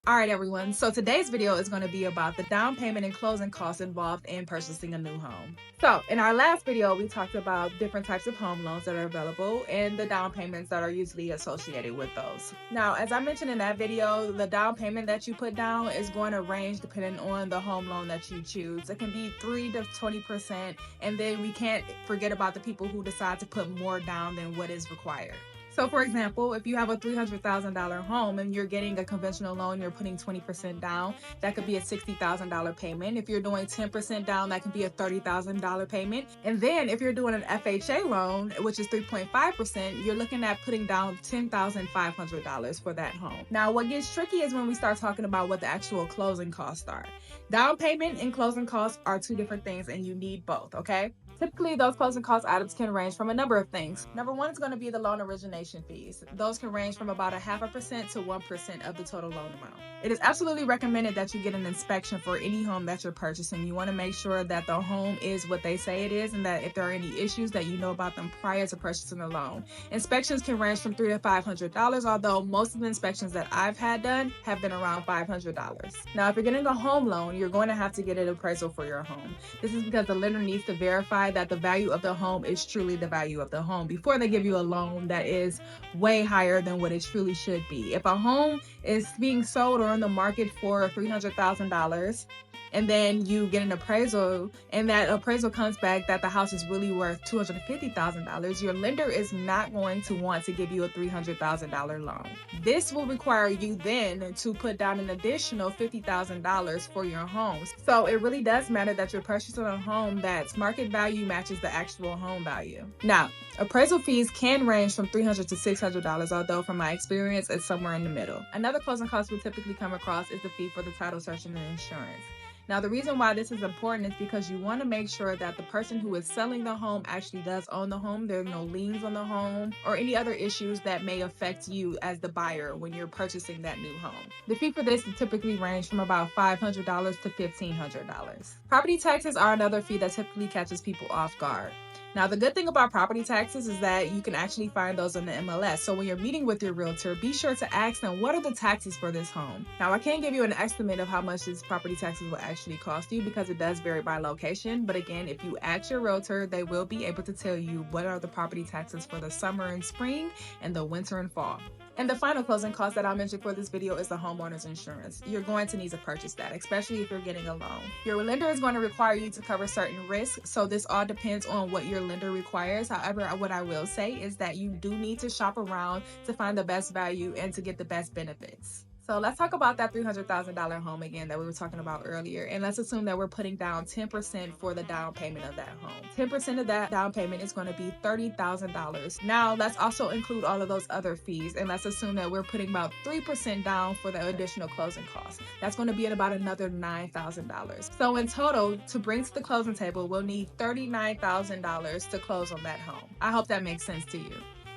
All right, everyone. So today's video is going to be about the down payment and closing costs involved in purchasing a new home. So in our last video, we talked about different types of home loans that are available and the down payments that are usually associated with those. Now, as I mentioned in that video, the down payment that you put down is going to range depending on the home loan that you choose. It can be 3 to 20%, and then we can't forget about the people who decide to put more down than what is required. So for example, if you have a $300,000 home and you're getting a conventional loan, you're putting 20% down, that could be a $60,000 payment. If you're doing 10% down, that could be a $30,000 payment. And then if you're doing an FHA loan, which is 3.5%, you're looking at putting down $10,500 for that home. Now, what gets tricky is when we start talking about what the actual closing costs are. Down payment and closing costs are two different things, and you need both, okay? Typically, those closing cost items can range from a number of things. Number one is going to be the loan origination fees. Those can range from about 0.5% to 1% of the total loan amount. It is absolutely recommended that you get an inspection for any home that you're purchasing. You want to make sure that the home is what they say it is, and that if there are any issues that you know about them prior to purchasing the loan. Inspections can range from $300 to $500, although most of the inspections that I've had done have been around $500. Now, if you're getting a home loan, you're going to have to get an appraisal for your home. This is because the lender needs to verify that the value of the home is truly the value of the home before they give you a loan that is way higher than what it truly should be. If a home is being sold or on the market for $300,000, and then you get an appraisal, and that appraisal comes back that the house is really worth $250,000, your lender is not going to want to give you a $300,000 loan. This will require you then to put down an additional $50,000 for your home. So it really does matter that you're purchasing a home that's market value matches the actual home value. Now, appraisal fees can range from $300 to $600, although from my experience, it's somewhere in the middle. Another closing cost we typically come across is the fee for the title search and insurance. Now, the reason why this is important is because you want to make sure that the person who is selling the home actually does own the home. There are no liens on the home or any other issues that may affect you as the buyer when you're purchasing that new home. The fee for this typically range from about $500 to $1,500. Property taxes are another fee that typically catches people off guard. Now, the good thing about property taxes is that you can actually find those on the MLS. So when you're meeting with your realtor, be sure to ask them, what are the taxes for this home? Now, I can't give you an estimate of how much this property taxes will actually cost you because it does vary by location. But again, if you ask your realtor, they will be able to tell you what are the property taxes for the summer and spring and the winter and fall. And the final closing cost that I'll mention for this video is the homeowner's insurance. You're going to need to purchase that, especially if you're getting a loan. Your lender is going to require you to cover certain risks, so this all depends on what your lender requires. However, what I will say is that you do need to shop around to find the best value and to get the best benefits. So let's talk about that $300,000 home again that we were talking about earlier. And let's assume that we're putting down 10% for the down payment of that home. 10% of that down payment is going to be $30,000. Now, let's also include all of those other fees. And let's assume that we're putting about 3% down for the additional closing costs. That's going to be at about another $9,000. So in total, to bring to the closing table, we'll need $39,000 to close on that home. I hope that makes sense to you.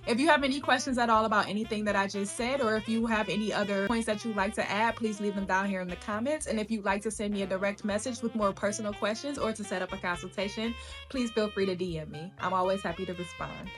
If you have any questions at all about anything that I just said, or if you have any other points that you'd like to add, please leave them down here in the comments. And if you'd like to send me a direct message with more personal questions or to set up a consultation, please feel free to DM me. I'm always happy to respond.